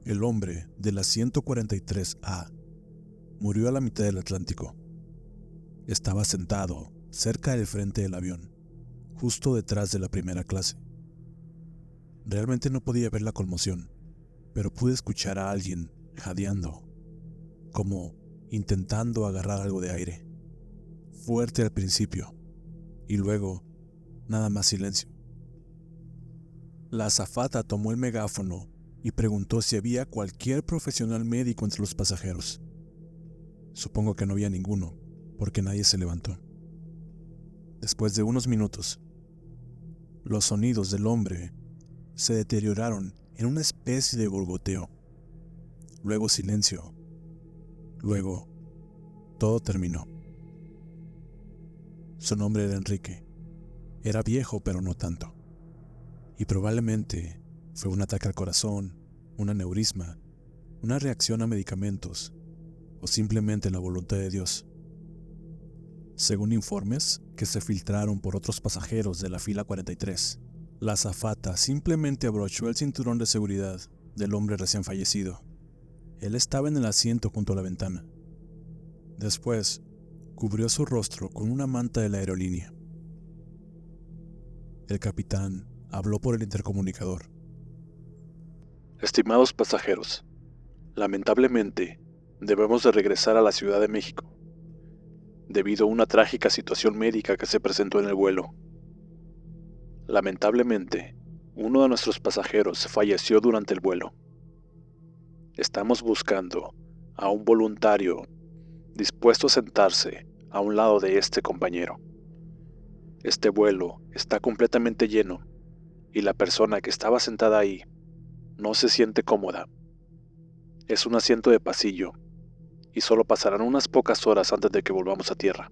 El hombre de la 143A murió a la mitad del Atlántico. Estaba sentado cerca del frente del avión, justo detrás de la primera clase. Realmente no podía ver la conmoción, pero pude escuchar a alguien jadeando, como intentando agarrar algo de aire. Fuerte al principio, y luego nada más silencio. La azafata tomó el megáfono y preguntó si había cualquier profesional médico entre los pasajeros. Supongo que no había ninguno, porque nadie se levantó. Después de unos minutos, los sonidos del hombre se deterioraron en una especie de gorgoteo. Luego silencio. Luego, todo terminó. Su nombre era Enrique. Era viejo, pero no tanto. Y probablemente fue un ataque al corazón, un aneurisma, una reacción a medicamentos, o simplemente la voluntad de Dios. Según informes que se filtraron por otros pasajeros de la fila 43, la azafata simplemente abrochó el cinturón de seguridad del hombre recién fallecido. Él estaba en el asiento junto a la ventana. Después, cubrió su rostro con una manta de la aerolínea. El capitán habló por el intercomunicador. Estimados pasajeros, lamentablemente debemos de regresar a la Ciudad de México, debido a una trágica situación médica que se presentó en el vuelo. Lamentablemente, uno de nuestros pasajeros falleció durante el vuelo. Estamos buscando a un voluntario dispuesto a sentarse a un lado de este compañero. Este vuelo está completamente lleno y la persona que estaba sentada ahí no se siente cómoda. Es un asiento de pasillo y solo pasarán unas pocas horas antes de que volvamos a tierra.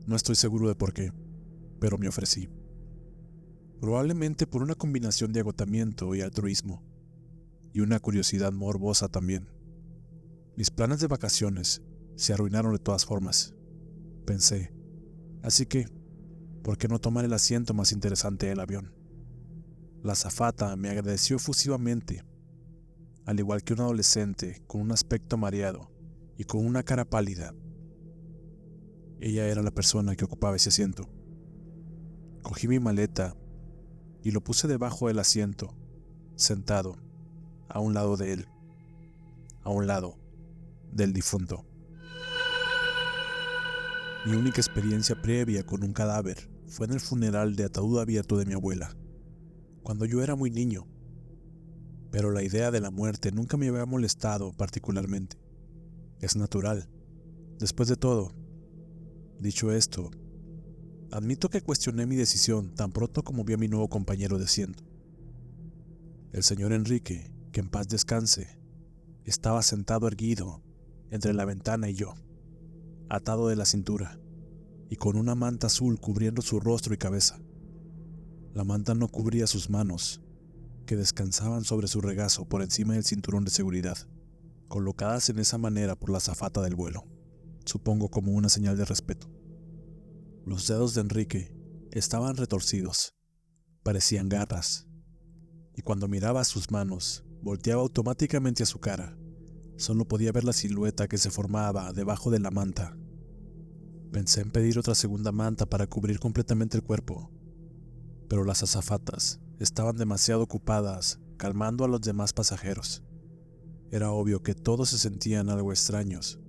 No estoy seguro de por qué, pero me ofrecí. Probablemente por una combinación de agotamiento y altruismo, y una curiosidad morbosa también. Mis planes de vacaciones se arruinaron de todas formas, pensé. Así que, ¿por qué no tomar el asiento más interesante del avión? La azafata me agradeció efusivamente, al igual que un adolescente con un aspecto mareado y con una cara pálida. Ella era la persona que ocupaba ese asiento. Cogí mi maleta y lo puse debajo del asiento, sentado, a un lado de él, a un lado del difunto. Mi única experiencia previa con un cadáver fue en el funeral de ataúd abierto de mi abuela, cuando yo era muy niño. Pero la idea de la muerte nunca me había molestado particularmente. Es natural. Después de todo, dicho esto, admito que cuestioné mi decisión tan pronto como vi a mi nuevo compañero de asiento. El señor Enrique, que en paz descanse, estaba sentado erguido entre la ventana y yo, atado de la cintura y con una manta azul cubriendo su rostro y cabeza. La manta no cubría sus manos, que descansaban sobre su regazo por encima del cinturón de seguridad, colocadas en esa manera por la azafata del vuelo, supongo como una señal de respeto. Los dedos de Enrique estaban retorcidos, parecían garras, y cuando miraba sus manos, volteaba automáticamente a su cara. Solo podía ver la silueta que se formaba debajo de la manta. Pensé en pedir otra segunda manta para cubrir completamente el cuerpo, pero las azafatas estaban demasiado ocupadas calmando a los demás pasajeros. Era obvio que todos se sentían algo extraños.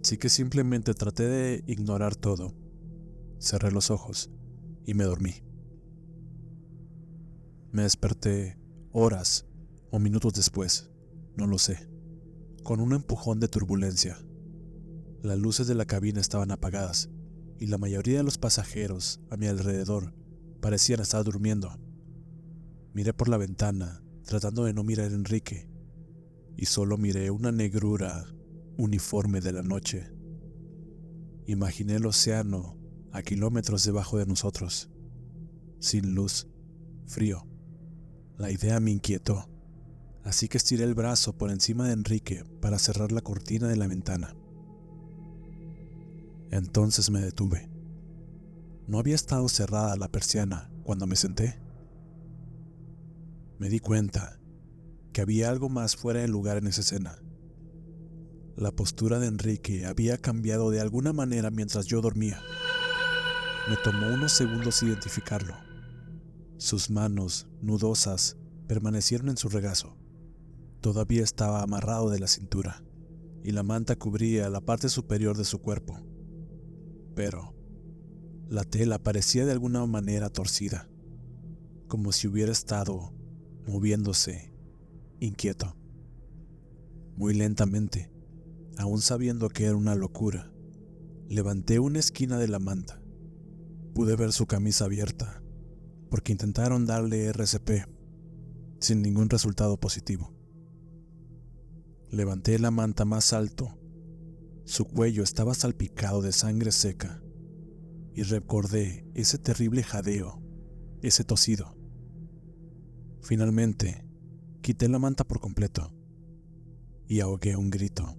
Así que simplemente traté de ignorar todo. Cerré los ojos y me dormí. Me desperté horas o minutos después, no lo sé, con un empujón de turbulencia. Las luces de la cabina estaban apagadas y la mayoría de los pasajeros a mi alrededor parecían estar durmiendo. Miré por la ventana, tratando de no mirar a Enrique, y solo miré una negrura uniforme de la noche. Imaginé el océano a kilómetros debajo de nosotros, sin luz, frío. La idea me inquietó, así que estiré el brazo por encima de Enrique para cerrar la cortina de la ventana. Entonces me detuve. No había estado cerrada la persiana cuando me senté. Me di cuenta que había algo más fuera de lugar en esa escena. La postura de Enrique había cambiado de alguna manera mientras yo dormía. Me tomó unos segundos identificarlo. Sus manos, nudosas, permanecieron en su regazo. Todavía estaba amarrado de la cintura, y la manta cubría la parte superior de su cuerpo. Pero la tela parecía de alguna manera torcida, como si hubiera estado moviéndose, inquieto. Muy lentamente, aún sabiendo que era una locura, levanté una esquina de la manta. Pude ver su camisa abierta, porque intentaron darle RCP, sin ningún resultado positivo. Levanté la manta más alto. Su cuello estaba salpicado de sangre seca, y recordé ese terrible jadeo, ese tosido. Finalmente, quité la manta por completo y ahogué un grito.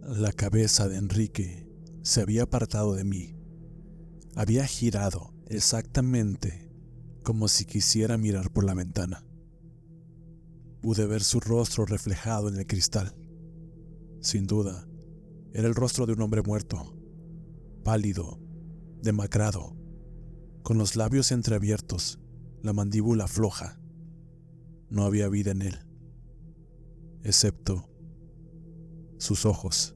La cabeza de Enrique se había apartado de mí. Había girado exactamente como si quisiera mirar por la ventana. Pude ver su rostro reflejado en el cristal. Sin duda, era el rostro de un hombre muerto, pálido, demacrado, con los labios entreabiertos, la mandíbula floja. No había vida en él, excepto sus ojos.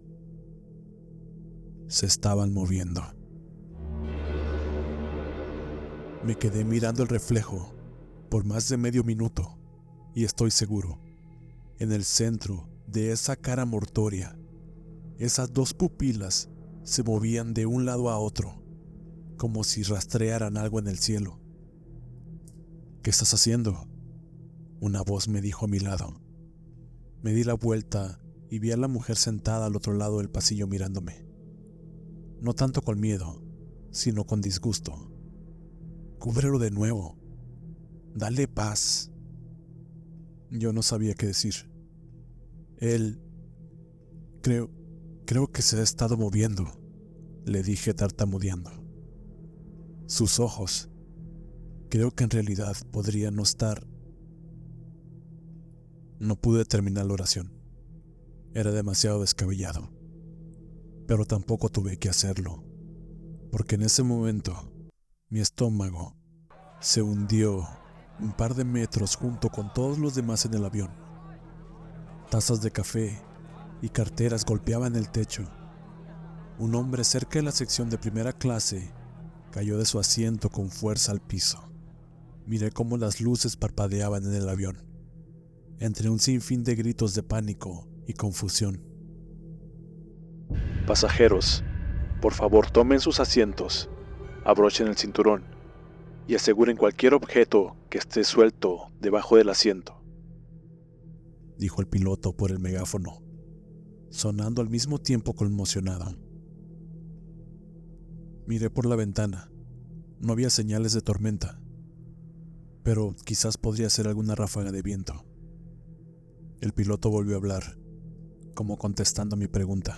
Se estaban moviendo. Me quedé mirando el reflejo por más de medio minuto y estoy seguro, en el centro de esa cara mortuoria, esas dos pupilas se movían de un lado a otro, como si rastrearan algo en el cielo. ¿Qué estás haciendo?, una voz me dijo a mi lado. Me di la vuelta y vi a la mujer sentada al otro lado del pasillo mirándome. No tanto con miedo, sino con disgusto. Cúbrelo de nuevo. Dale paz. Yo no sabía qué decir. Él... Creo que se ha estado moviendo, le dije tartamudeando. Sus ojos... Creo que en realidad podría no estar... No pude terminar la oración. Era demasiado descabellado. Pero tampoco tuve que hacerlo, porque en ese momento mi estómago se hundió un par de metros junto con todos los demás en el avión. Tazas de café y carteras golpeaban el techo. Un hombre cerca de la sección de primera clase cayó de su asiento con fuerza al piso. Miré cómo las luces parpadeaban en el avión, entre un sinfín de gritos de pánico y confusión. Pasajeros, por favor tomen sus asientos, abrochen el cinturón y aseguren cualquier objeto que esté suelto debajo del asiento, dijo el piloto por el megáfono, sonando al mismo tiempo conmocionado. Miré por la ventana. No había señales de tormenta, pero quizás podría ser alguna ráfaga de viento. El piloto volvió a hablar, como contestando a mi pregunta.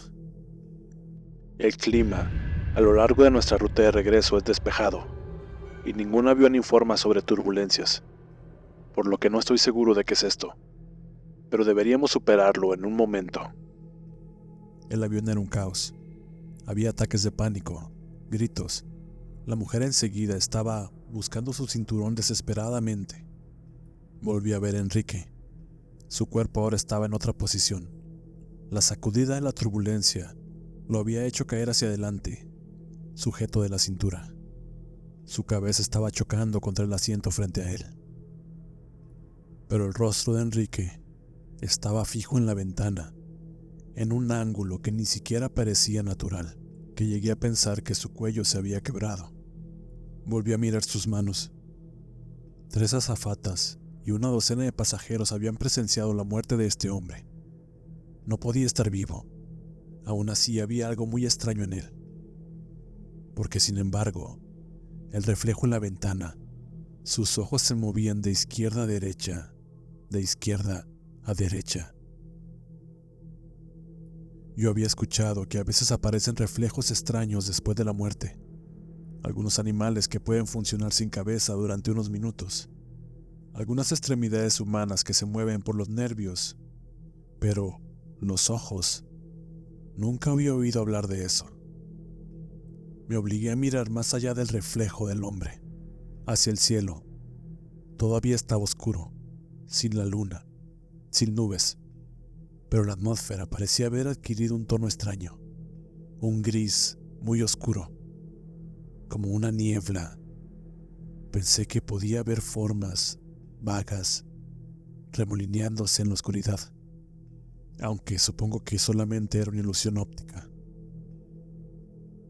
El clima a lo largo de nuestra ruta de regreso es despejado y ningún avión informa sobre turbulencias, por lo que no estoy seguro de qué es esto, pero deberíamos superarlo en un momento. El avión era un caos. Había ataques de pánico, gritos. La mujer enseguida estaba buscando su cinturón desesperadamente. Volví a ver a Enrique. Su cuerpo ahora estaba en otra posición. La sacudida de la turbulencia lo había hecho caer hacia adelante, sujeto de la cintura. Su cabeza estaba chocando contra el asiento frente a él. Pero el rostro de Enrique estaba fijo en la ventana, en un ángulo que ni siquiera parecía natural, que llegué a pensar que su cuello se había quebrado. Volví a mirar sus manos. 3 azafatas y una docena de pasajeros habían presenciado la muerte de este hombre. No podía estar vivo. Aún así había algo muy extraño en él. Porque sin embargo, el reflejo en la ventana, sus ojos se movían de izquierda a derecha, de izquierda a derecha. Yo había escuchado que a veces aparecen reflejos extraños después de la muerte. algunos animales que pueden funcionar sin cabeza durante unos minutos, algunas extremidades humanas que se mueven por los nervios, pero los ojos, nunca había oído hablar de eso. Me obligué a mirar más allá del reflejo del hombre, hacia el cielo. Todavía estaba oscuro, sin la luna, sin nubes, pero la atmósfera parecía haber adquirido un tono extraño, un gris muy oscuro, como una niebla. Pensé que podía ver formas vagas remolineándose en la oscuridad, aunque supongo que solamente era una ilusión óptica.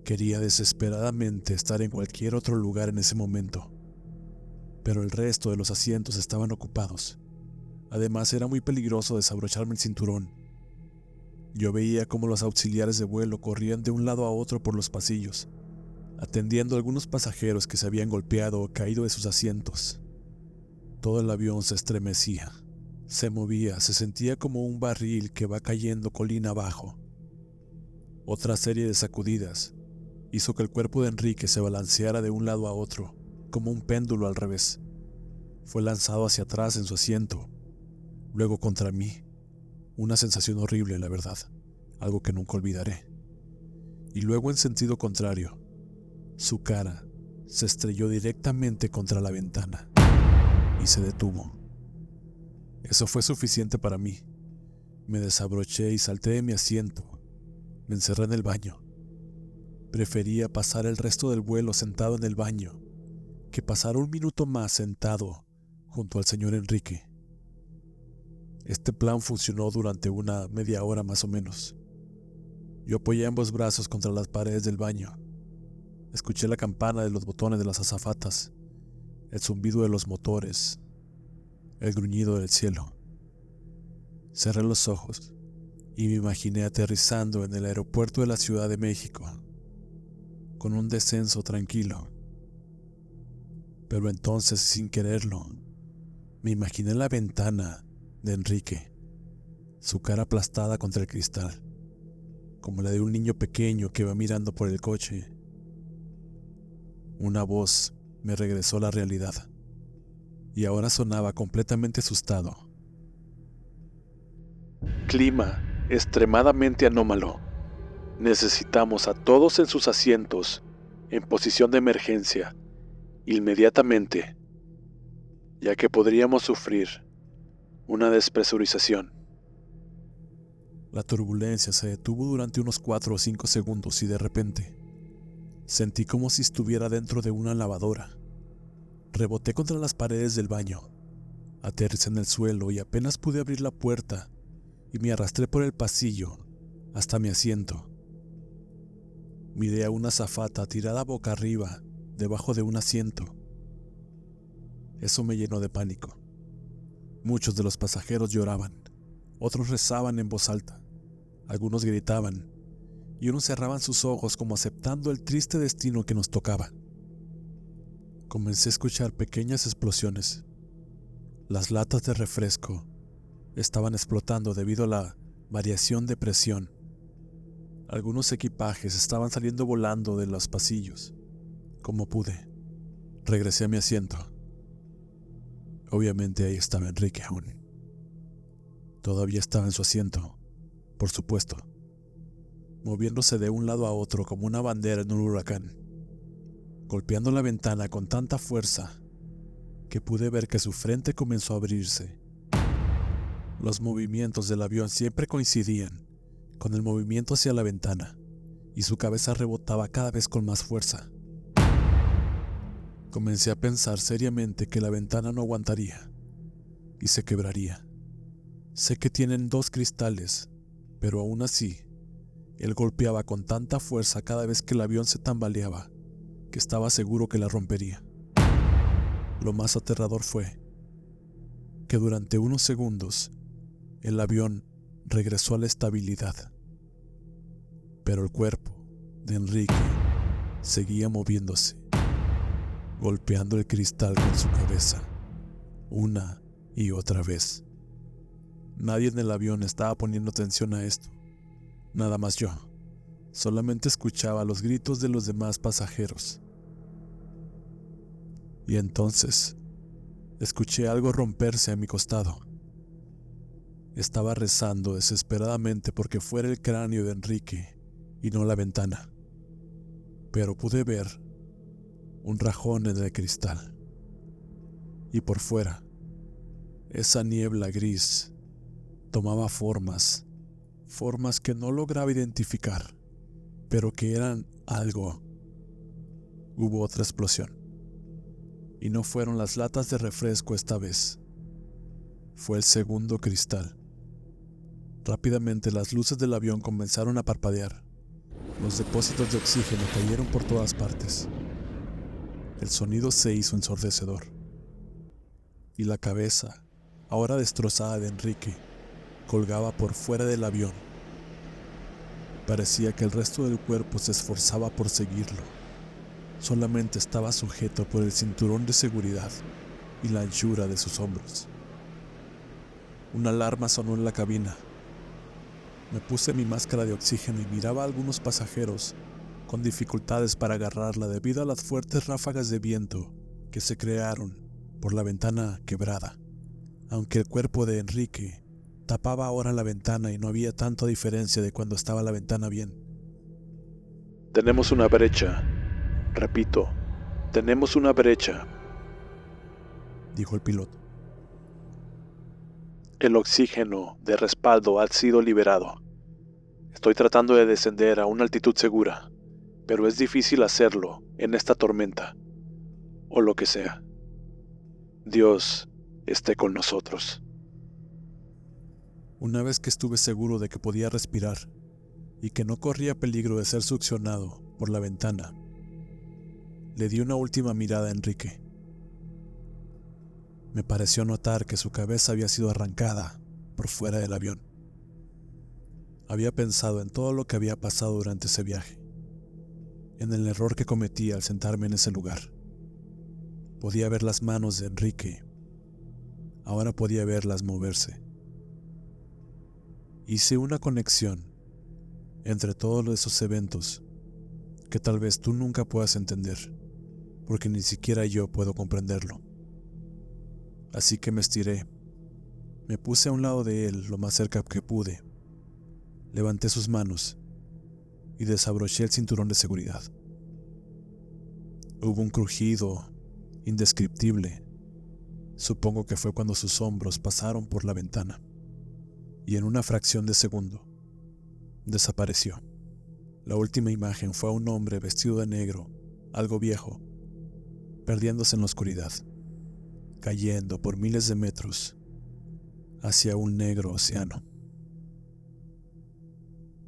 Quería desesperadamente estar en cualquier otro lugar en ese momento, pero el resto de los asientos estaban ocupados. Además, era muy peligroso desabrocharme el cinturón. Yo veía cómo los auxiliares de vuelo corrían de un lado a otro por los pasillos, atendiendo a algunos pasajeros que se habían golpeado o caído de sus asientos. Todo el avión se estremecía, se movía, se sentía como un barril que va cayendo colina abajo. Otra serie de sacudidas hizo que el cuerpo de Enrique se balanceara de un lado a otro, como un péndulo al revés. Fue lanzado hacia atrás en su asiento, luego contra mí. Una sensación horrible, la verdad, algo que nunca olvidaré. Y luego en sentido contrario, su cara se estrelló directamente contra la ventana y se detuvo. Eso fue suficiente para mí. Me desabroché y salté de mi asiento. Me encerré en el baño. Prefería pasar el resto del vuelo sentado en el baño que pasar un minuto más sentado junto al señor Enrique. Este plan funcionó durante una media hora más o menos. Yo apoyé ambos brazos contra las paredes del baño. Escuché la campana de los botones de las azafatas, el zumbido de los motores, el gruñido del cielo. Cerré los ojos y me imaginé aterrizando en el aeropuerto de la Ciudad de México, con un descenso tranquilo. Pero entonces, sin quererlo, me imaginé la ventana de Enrique, su cara aplastada contra el cristal, como la de un niño pequeño que va mirando por el coche. Una voz me regresó a la realidad, y ahora sonaba completamente asustado. Clima extremadamente anómalo. Necesitamos a todos en sus asientos, en posición de emergencia, inmediatamente, ya que podríamos sufrir una despresurización. La turbulencia se detuvo durante unos 4 o 5 segundos y de repente sentí como si estuviera dentro de una lavadora. Reboté contra las paredes del baño, aterricé en el suelo y apenas pude abrir la puerta y me arrastré por el pasillo hasta mi asiento. Miré a una azafata tirada boca arriba debajo de un asiento. Eso me llenó de pánico. Muchos de los pasajeros lloraban, otros rezaban en voz alta, algunos gritaban y unos cerraban sus ojos como aceptando el triste destino que nos tocaba. Comencé a escuchar pequeñas explosiones. Las latas de refresco estaban explotando debido a la variación de presión. Algunos equipajes estaban saliendo volando de los pasillos. Como pude, regresé a mi asiento. Obviamente ahí estaba Enrique aún. Todavía estaba en su asiento, por supuesto, moviéndose de un lado a otro como una bandera en un huracán, golpeando la ventana con tanta fuerza que pude ver que su frente comenzó a abrirse. Los movimientos del avión siempre coincidían con el movimiento hacia la ventana, y su cabeza rebotaba cada vez con más fuerza. Comencé a pensar seriamente que la ventana no aguantaría y se quebraría. Sé que tienen 2 cristales, pero aún así, él golpeaba con tanta fuerza cada vez que el avión se tambaleaba que estaba seguro que la rompería. Lo más aterrador fue que durante unos segundos el avión regresó a la estabilidad, pero el cuerpo de Enrique seguía moviéndose, golpeando el cristal con su cabeza, una y otra vez. Nadie en el avión estaba poniendo atención a esto, nada más yo. Solamente escuchaba los gritos de los demás pasajeros. Y entonces escuché algo romperse a mi costado. Estaba rezando desesperadamente porque fuera el cráneo de Enrique y no la ventana, pero pude ver un rajón en el cristal. Y por fuera, esa niebla gris tomaba formas que no lograba identificar, pero que eran algo. Hubo otra explosión. Y no fueron las latas de refresco esta vez. Fue el segundo cristal. Rápidamente las luces del avión comenzaron a parpadear. Los depósitos de oxígeno cayeron por todas partes. El sonido se hizo ensordecedor. Y la cabeza, ahora destrozada de Enrique, colgaba por fuera del avión. Parecía que el resto del cuerpo se esforzaba por seguirlo. Solamente estaba sujeto por el cinturón de seguridad y la anchura de sus hombros. Una alarma sonó en la cabina. Me puse mi máscara de oxígeno y miraba a algunos pasajeros con dificultades para agarrarla debido a las fuertes ráfagas de viento que se crearon por la ventana quebrada. Aunque el cuerpo de Enrique tapaba ahora la ventana y no había tanta diferencia de cuando estaba la ventana bien. Tenemos una brecha. Repito, tenemos una brecha. Dijo el piloto. El oxígeno de respaldo ha sido liberado. Estoy tratando de descender a una altitud segura, pero es difícil hacerlo en esta tormenta, o lo que sea. Dios esté con nosotros. Una vez que estuve seguro de que podía respirar y que no corría peligro de ser succionado por la ventana, le di una última mirada a Enrique. Me pareció notar que su cabeza había sido arrancada por fuera del avión. Había pensado en todo lo que había pasado durante ese viaje, en el error que cometí al sentarme en ese lugar. Podía ver las manos de Enrique. Ahora podía verlas moverse. Hice una conexión entre todos esos eventos que tal vez tú nunca puedas entender, porque ni siquiera yo puedo comprenderlo. Así que me estiré, me puse a un lado de él lo más cerca que pude, levanté sus manos y desabroché el cinturón de seguridad. Hubo un crujido indescriptible. Supongo que fue cuando sus hombros pasaron por la ventana, y en una fracción de segundo desapareció. La última imagen fue a un hombre vestido de negro, algo viejo, perdiéndose en la oscuridad, cayendo por miles de metros hacia un negro océano.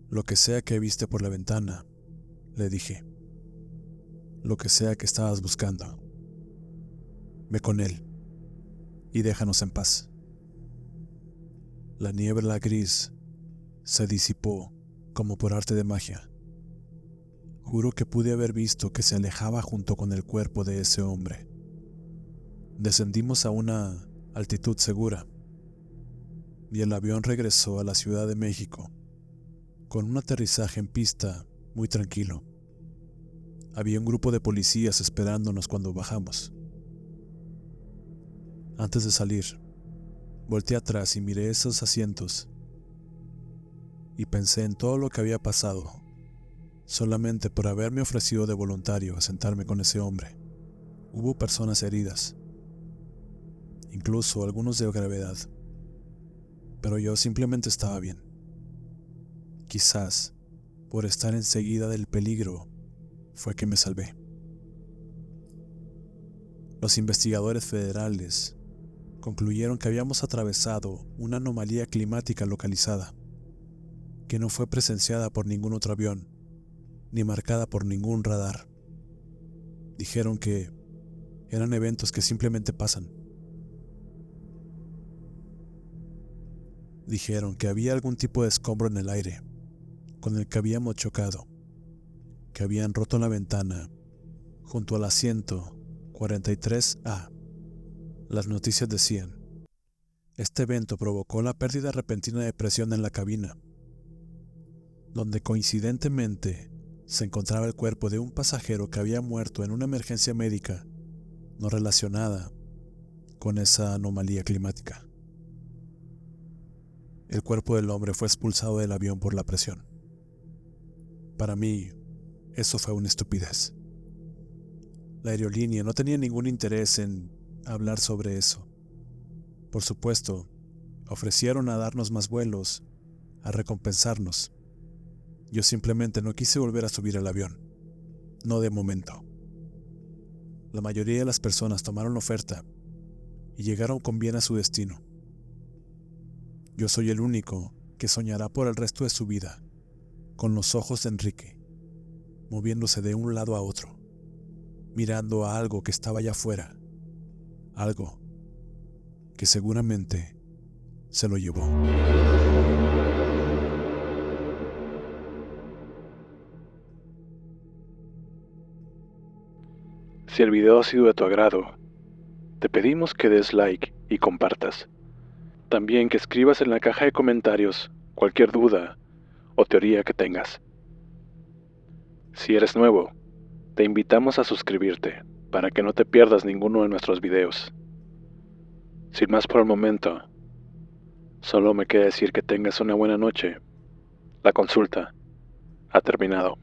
Lo que sea que viste por la ventana, le dije. Lo que sea que estabas buscando, ve con él y déjanos en paz. La niebla gris se disipó como por arte de magia. Juro que pude haber visto que se alejaba junto con el cuerpo de ese hombre. Descendimos a una altitud segura y el avión regresó a la Ciudad de México con un aterrizaje en pista muy tranquilo. Había un grupo de policías esperándonos cuando bajamos. Antes de salir, volteé atrás y miré esos asientos y pensé en todo lo que había pasado solamente por haberme ofrecido de voluntario a sentarme con ese hombre. Hubo personas heridas, incluso algunos de gravedad, pero yo simplemente estaba bien. Quizás por estar enseguida del peligro fue que me salvé. Los investigadores federales concluyeron que habíamos atravesado una anomalía climática localizada, que no fue presenciada por ningún otro avión, ni marcada por ningún radar. Dijeron que eran eventos que simplemente pasan. Dijeron que había algún tipo de escombro en el aire, con el que habíamos chocado, que habían roto la ventana junto al asiento 43A. Las noticias decían: este evento provocó la pérdida repentina de presión en la cabina, donde coincidentemente se encontraba el cuerpo de un pasajero que había muerto en una emergencia médica no relacionada con esa anomalía climática. El cuerpo del hombre fue expulsado del avión por la presión. Para mí, eso fue una estupidez. La aerolínea no tenía ningún interés en hablar sobre eso. Por supuesto, ofrecieron a darnos más vuelos, a recompensarnos. Yo simplemente no quise volver a subir al avión. No de momento. La mayoría de las personas tomaron la oferta y llegaron con bien a su destino. Yo soy el único que soñará por el resto de su vida con los ojos de Enrique, moviéndose de un lado a otro, mirando a algo que estaba allá afuera, algo que seguramente se lo llevó. Si el video ha sido de tu agrado, te pedimos que des like y compartas. También que escribas en la caja de comentarios cualquier duda o teoría que tengas. Si eres nuevo, te invitamos a suscribirte para que no te pierdas ninguno de nuestros videos. Sin más por el momento, solo me queda decir que tengas una buena noche. La consulta ha terminado.